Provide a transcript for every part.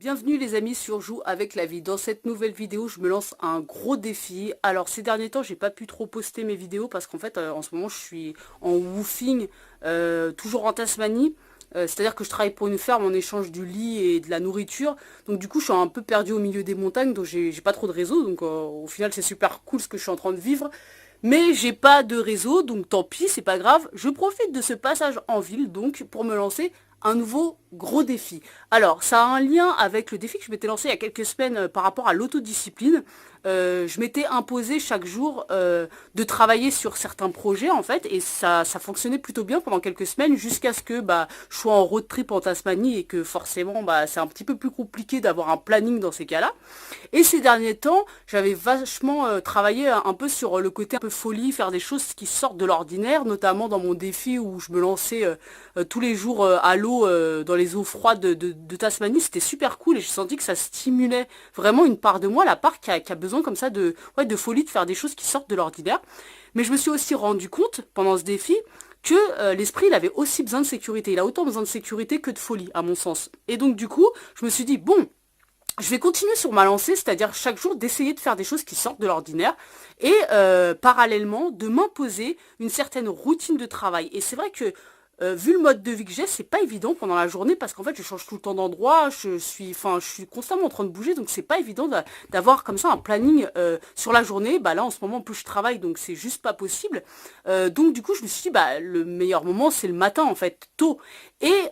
Bienvenue les amis sur Joue avec la vie. Dans cette nouvelle vidéo, je me lance un gros défi. Alors ces derniers temps, j'ai pas pu trop poster mes vidéos parce qu'en fait, en ce moment, je suis en woofing, toujours en Tasmanie. C'est-à-dire que je travaille pour une ferme en échange du lit et de la nourriture. Donc du coup, je suis un peu perdu au milieu des montagnes, donc j'ai pas trop de réseau. Donc au final, c'est super cool ce que je suis en train de vivre. Mais j'ai pas de réseau, donc tant pis, c'est pas grave. Je profite de ce passage en ville, donc, pour me lancer un nouveau gros défi. Alors, ça a un lien avec le défi que je m'étais lancé il y a quelques semaines par rapport à l'autodiscipline. Je m'étais imposé chaque jour de travailler sur certains projets en fait et ça fonctionnait plutôt bien pendant quelques semaines jusqu'à ce que je sois en road trip en Tasmanie et que forcément c'est un petit peu plus compliqué d'avoir un planning dans ces cas-là. Et ces derniers temps, j'avais vachement travaillé un peu sur le côté un peu folie, faire des choses qui sortent de l'ordinaire, notamment dans mon défi où je me lançais tous les jours à l'eau dans les eaux froides de Tasmanie. C'était super cool et j'ai senti que ça stimulait vraiment une part de moi, la part qui a besoin comme ça de folie, de faire des choses qui sortent de l'ordinaire. Mais je me suis aussi rendu compte pendant ce défi que l'esprit il avait aussi besoin de sécurité. Il a autant besoin de sécurité que de folie, à mon sens. Et donc du coup, je me suis dit, bon, je vais continuer sur ma lancée, c'est-à-dire chaque jour d'essayer de faire des choses qui sortent de l'ordinaire et parallèlement de m'imposer une certaine routine de travail. Et c'est vrai que vu le mode de vie que j'ai, c'est pas évident pendant la journée parce qu'en fait je change tout le temps d'endroit, je suis constamment en train de bouger, donc c'est pas évident d'avoir comme ça un planning sur la journée. Là en ce moment en plus je travaille donc c'est juste pas possible. Donc du coup je me suis dit le meilleur moment c'est le matin en fait, tôt. Et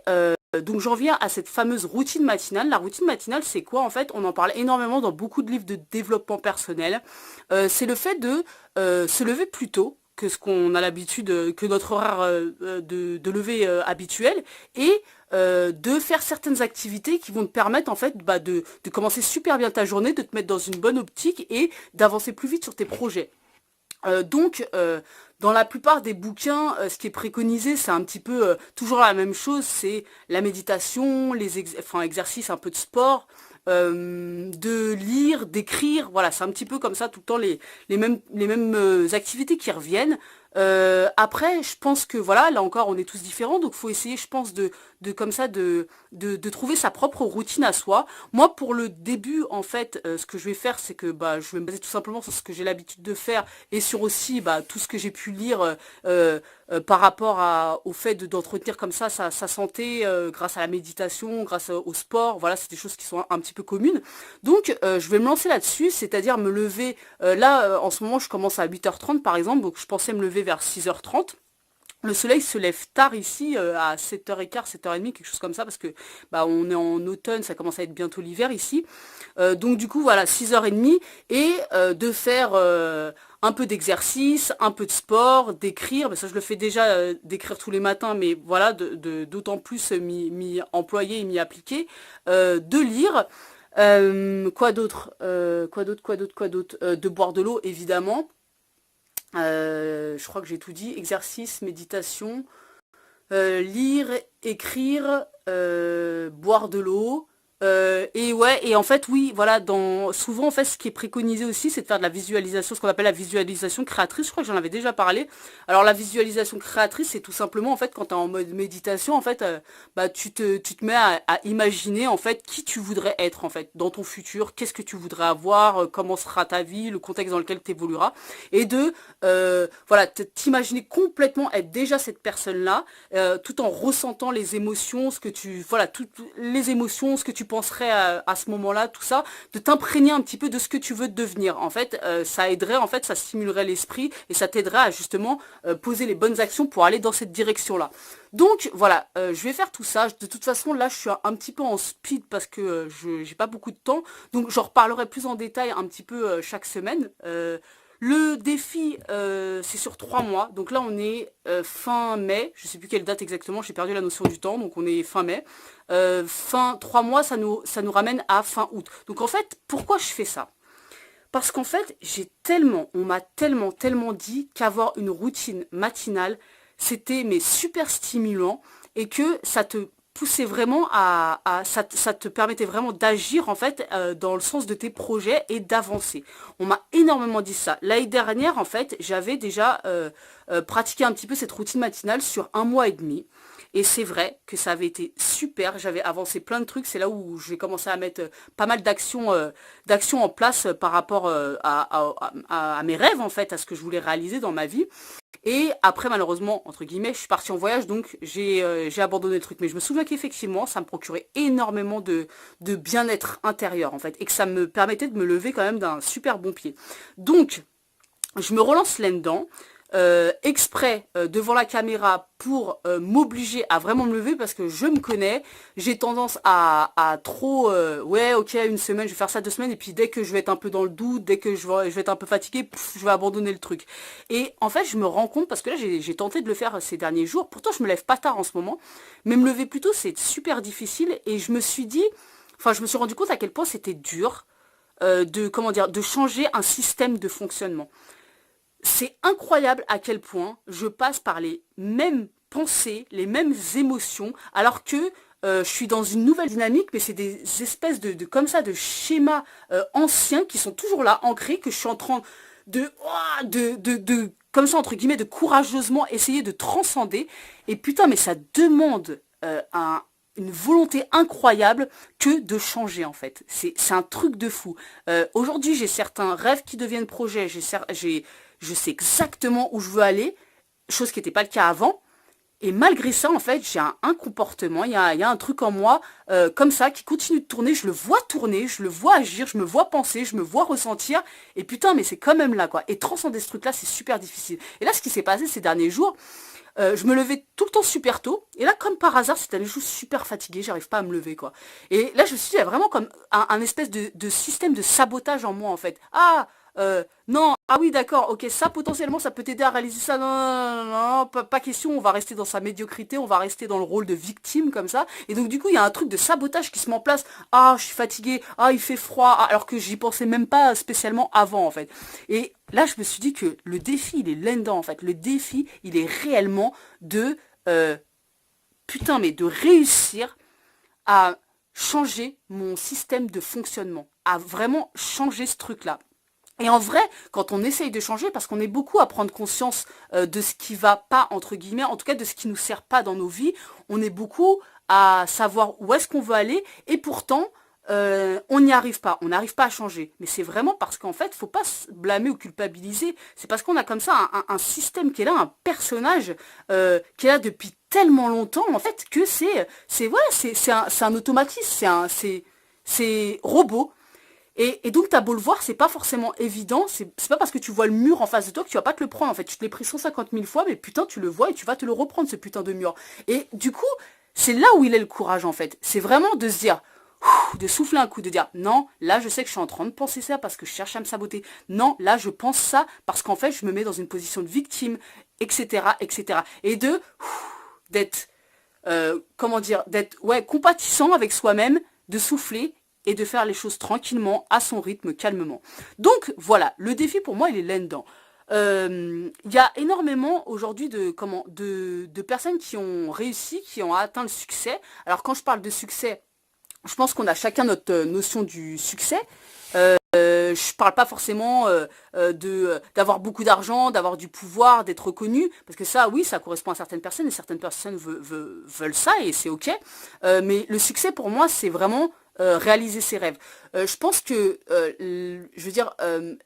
donc j'en viens à cette fameuse routine matinale. La routine matinale c'est quoi en fait? On en parle énormément dans beaucoup de livres de développement personnel. C'est le fait de se lever plus tôt que ce qu'on a l'habitude, que notre horaire de lever habituel, et de faire certaines activités qui vont te permettre en fait de commencer super bien ta journée, de te mettre dans une bonne optique et d'avancer plus vite sur tes projets. Dans la plupart des bouquins, ce qui est préconisé, c'est un petit peu toujours la même chose, c'est la méditation, exercices, un peu de sport, de lire, d'écrire, voilà, c'est un petit peu comme ça tout le temps les mêmes activités qui reviennent. Après, je pense que voilà, là encore, on est tous différents, donc faut essayer, je pense, de comme ça, de trouver sa propre routine à soi. Moi, pour le début, en fait, ce que je vais faire, c'est que je vais me baser tout simplement sur ce que j'ai l'habitude de faire et sur aussi tout ce que j'ai pu lire par rapport au fait d'entretenir comme ça sa santé grâce à la méditation, grâce au sport. Voilà, c'est des choses qui sont un petit peu communes. Donc, je vais me lancer là-dessus, c'est-à-dire me lever. En ce moment, je commence à 8h30 par exemple, donc je pensais me lever vers 6h30. Le soleil se lève tard ici, à 7h15, 7h30, quelque chose comme ça, parce que on est en automne, ça commence à être bientôt l'hiver ici. Donc du coup, voilà, 6h30, et de faire un peu d'exercice, un peu de sport, d'écrire. Ça, je le fais déjà, d'écrire tous les matins, mais voilà, d'autant plus m'y employer et m'y appliquer. De lire. Quoi d'autre? De boire de l'eau, évidemment. Je crois que j'ai tout dit. Exercice, méditation, lire, écrire, boire de l'eau. Et ouais, et en fait, oui, voilà, souvent, en fait, ce qui est préconisé aussi, c'est de faire de la visualisation, ce qu'on appelle la visualisation créatrice. Je crois que j'en avais déjà parlé. Alors, la visualisation créatrice, c'est tout simplement, en fait, quand tu es en mode méditation, en fait, tu te mets à imaginer, en fait, qui tu voudrais être, en fait, dans ton futur, qu'est-ce que tu voudrais avoir, comment sera ta vie, le contexte dans lequel tu évolueras, et voilà, t'imaginer complètement être déjà cette personne-là, tout en ressentant les émotions, toutes les émotions, ce que tu penserais à ce moment-là, tout ça, de t'imprégner un petit peu de ce que tu veux devenir. En fait, ça aiderait, en fait, ça stimulerait l'esprit et ça t'aiderait à justement poser les bonnes actions pour aller dans cette direction-là. Donc voilà, je vais faire tout ça. De toute façon, là, je suis un petit peu en speed parce que j'ai pas beaucoup de temps. Donc j'en reparlerai plus en détail un petit peu chaque semaine. Le défi, c'est sur 3 mois. Donc là, on est fin mai. Je sais plus quelle date exactement. J'ai perdu la notion du temps. Donc on est fin mai. Fin 3 mois, ça nous ramène à fin août. Donc en fait, pourquoi je fais ça? Parce qu'en fait, on m'a tellement dit qu'avoir une routine matinale, c'était super stimulant et que ça te poussait vraiment ça te permettait vraiment d'agir en fait dans le sens de tes projets et d'avancer. On m'a énormément dit ça. L'année dernière, en fait, j'avais déjà pratiqué un petit peu cette routine matinale sur 1 mois et demi. Et c'est vrai que ça avait été super, j'avais avancé plein de trucs, c'est là où j'ai commencé à mettre pas mal d'actions en place par rapport à mes rêves en fait, à ce que je voulais réaliser dans ma vie. Et après, malheureusement, entre guillemets, je suis partie en voyage, donc j'ai abandonné le truc. Mais je me souviens qu'effectivement, ça me procurait énormément de bien-être intérieur, en fait, et que ça me permettait de me lever quand même d'un super bon pied. Donc, je me relance là-dedans, exprès devant la caméra pour m'obliger à vraiment me lever parce que je me connais, j'ai tendance à trop, ouais ok une semaine je vais faire ça 2 semaines et puis dès que je vais être un peu dans le doute, dès que je vais être un peu fatiguée, je vais abandonner le truc. Et en fait je me rends compte parce que là j'ai tenté de le faire ces derniers jours, pourtant je me lève pas tard en ce moment, mais me lever plus tôt c'est super difficile et je me suis dit, enfin je me suis rendu compte à quel point c'était dur comment dire, de changer un système de fonctionnement. C'est incroyable à quel point je passe par les mêmes pensées, les mêmes émotions, alors que je suis dans une nouvelle dynamique, mais c'est des espèces comme ça, de schémas anciens qui sont toujours là, ancrés, que je suis en train comme ça, entre guillemets, de courageusement essayer de transcender. Et putain, mais ça demande une volonté incroyable que de changer en fait. C'est un truc de fou. Aujourd'hui, j'ai certains rêves qui deviennent projets, je sais exactement où je veux aller, chose qui n'était pas le cas avant. Et malgré ça, en fait, j'ai un comportement, il y a un truc en moi, comme ça, qui continue de tourner. Je le vois tourner, je le vois agir, je me vois penser, je me vois ressentir. Et putain, mais c'est quand même là, quoi. Et transcender ce truc-là, c'est super difficile. Et là, ce qui s'est passé ces derniers jours, je me levais tout le temps super tôt. Et là, comme par hasard, c'était les jours super fatigués, j'arrive pas à me lever, quoi. Et là, je me suis dit, il y a vraiment comme un espèce de système de sabotage en moi, en fait. Ah, non, ah oui, d'accord, ok, ça potentiellement ça peut t'aider à réaliser ça. Non, non, non, non, non, pas question, on va rester dans sa médiocrité, on va rester dans le rôle de victime comme ça. Et donc du coup, il y a un truc de sabotage qui se met en place. Ah, je suis fatiguée, ah, il fait froid, ah, alors que j'y pensais même pas spécialement avant en fait. Et là, je me suis dit que le défi, il est là-dedans en fait. Le défi, il est réellement de putain, mais de réussir à changer mon système de fonctionnement, à vraiment changer ce truc-là. Et en vrai, quand on essaye de changer, parce qu'on est beaucoup à prendre conscience de ce qui va pas, entre guillemets, en tout cas de ce qui nous sert pas dans nos vies, on est beaucoup à savoir où est-ce qu'on veut aller, et pourtant, on n'y arrive pas, on n'arrive pas à changer. Mais c'est vraiment parce qu'en fait, faut pas se blâmer ou culpabiliser, c'est parce qu'on a comme ça un système qui est là, un personnage qui est là depuis tellement longtemps, en fait, que c'est un automatisme, c'est robot. Et donc t'as beau le voir, c'est pas forcément évident, c'est pas parce que tu vois le mur en face de toi que tu vas pas te le prendre en fait, tu te l'es pris 150 000 fois, mais putain tu le vois et tu vas te le reprendre ce putain de mur. Et du coup, c'est là où il est le courage en fait, c'est vraiment de se dire, de souffler un coup, de dire non, là je sais que je suis en train de penser ça parce que je cherche à me saboter, non, là je pense ça parce qu'en fait je me mets dans une position de victime, etc. etc. Et d'être, comment dire, d'être ouais, compatissant avec soi-même, de souffler et de faire les choses tranquillement, à son rythme, calmement. Donc voilà, le défi pour moi, il est là-dedans. Il y a énormément aujourd'hui de personnes qui ont réussi, qui ont atteint le succès. Alors quand je parle de succès, je pense qu'on a chacun notre notion du succès. Je parle pas forcément d'avoir beaucoup d'argent, d'avoir du pouvoir, d'être reconnu, parce que ça, oui, ça correspond à certaines personnes et certaines personnes veulent ça et c'est ok. Mais le succès pour moi, c'est vraiment réaliser ses rêves. Je pense que, je veux dire,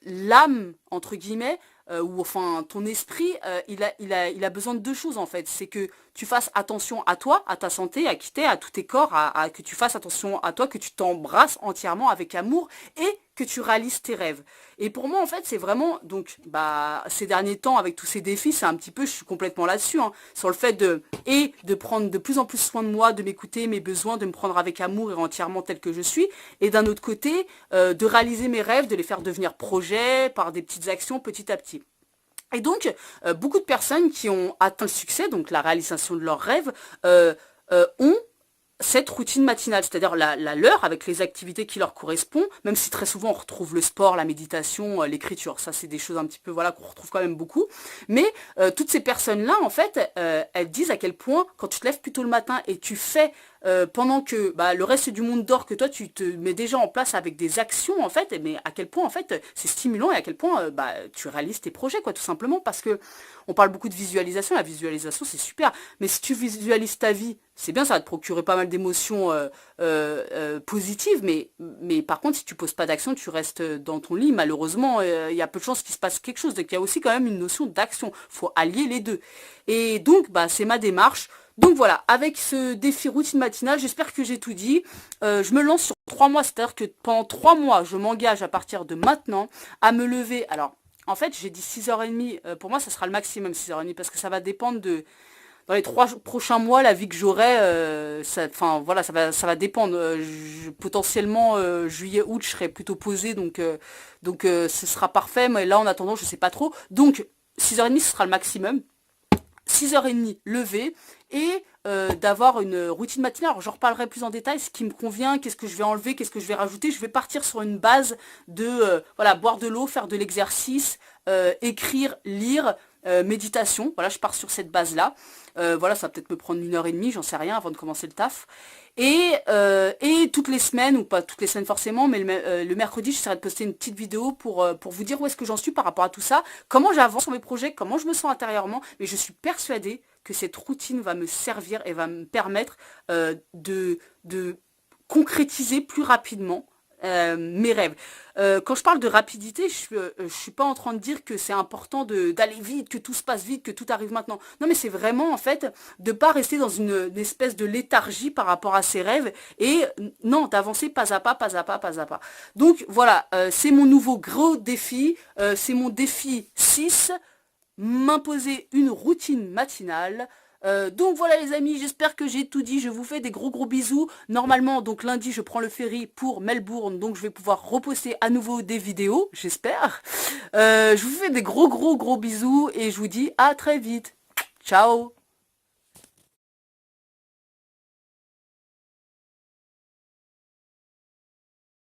l'âme entre guillemets, ou enfin ton esprit, il a besoin de 2 choses en fait. C'est que tu fasses attention à toi, à ta santé, à qui t'es, à tous tes corps, que tu fasses attention à toi, que tu t'embrasses entièrement avec amour et que tu réalises tes rêves. Et pour moi, en fait, c'est vraiment, donc, bah, ces derniers temps, avec tous ces défis, c'est un petit peu, je suis complètement là-dessus, hein, sur le fait de prendre de plus en plus soin de moi, de m'écouter, mes besoins, de me prendre avec amour et entièrement tel que je suis, et d'un autre côté, de réaliser mes rêves, de les faire devenir projets, par des petites actions, petit à petit. Et donc, beaucoup de personnes qui ont atteint le succès, donc la réalisation de leurs rêves, ont cette routine matinale, c'est-à-dire la leur, avec les activités qui leur correspondent, même si très souvent on retrouve le sport, la méditation, l'écriture, ça c'est des choses un petit peu voilà qu'on retrouve quand même beaucoup, mais toutes ces personnes-là, en fait, elles disent à quel point, quand tu te lèves plus tôt le matin et tu fais pendant que le reste du monde dort, que toi tu te mets déjà en place avec des actions en fait, mais à quel point en fait c'est stimulant et à quel point tu réalises tes projets quoi, tout simplement, parce que on parle beaucoup de visualisation, la visualisation c'est super, mais si tu visualises ta vie, c'est bien, ça va te procurer pas mal d'émotions positives, mais par contre si tu poses pas d'action, tu restes dans ton lit, malheureusement il y a peu de chances qu'il se passe quelque chose, donc il y a aussi quand même une notion d'action, faut allier les deux. Et donc c'est ma démarche. Donc voilà, avec ce défi routine matinale, j'espère que j'ai tout dit. Je me lance sur 3 mois, c'est-à-dire que pendant 3 mois, je m'engage à partir de maintenant à me lever. Alors, en fait, j'ai dit 6h30. Pour moi, ça sera le maximum 6h30 parce que ça va dépendre de... Dans les 3 prochains mois, la vie que j'aurai, enfin voilà, ça va dépendre. Potentiellement, juillet, août, je serai plutôt posée, donc ce sera parfait. Mais là, en attendant, je sais pas trop. Donc, 6h30, ce sera le maximum. 6h30 lever et d'avoir une routine matinale. Alors j'en reparlerai plus en détail, ce qui me convient, qu'est-ce que je vais enlever, qu'est-ce que je vais rajouter. Je vais partir sur une base de voilà, boire de l'eau, faire de l'exercice, écrire, lire, méditation. Voilà, je pars sur cette base-là. Voilà, ça va peut-être me prendre 1h30, j'en sais rien, avant de commencer le taf. Et toutes les semaines, ou pas toutes les semaines forcément, mais le mercredi, j'essaierai de poster une petite vidéo pour vous dire où est-ce que j'en suis par rapport à tout ça, comment j'avance sur mes projets, comment je me sens intérieurement, mais je suis persuadée que cette routine va me servir et va me permettre de concrétiser plus rapidement mes rêves. Quand je parle de rapidité, je suis pas en train de dire que c'est important d'aller vite, que tout se passe vite, que tout arrive maintenant. Non, mais c'est vraiment en fait de pas rester dans une espèce de léthargie par rapport à ses rêves et non, d'avancer pas à pas, pas à pas, pas à pas. Donc voilà, c'est mon nouveau gros défi, c'est mon défi 6, m'imposer une routine matinale. Donc voilà les amis, j'espère que j'ai tout dit, je vous fais des gros bisous. Normalement, donc lundi, je prends le ferry pour Melbourne, donc je vais pouvoir reposter à nouveau des vidéos, j'espère. Je vous fais des gros bisous et je vous dis à très vite. Ciao.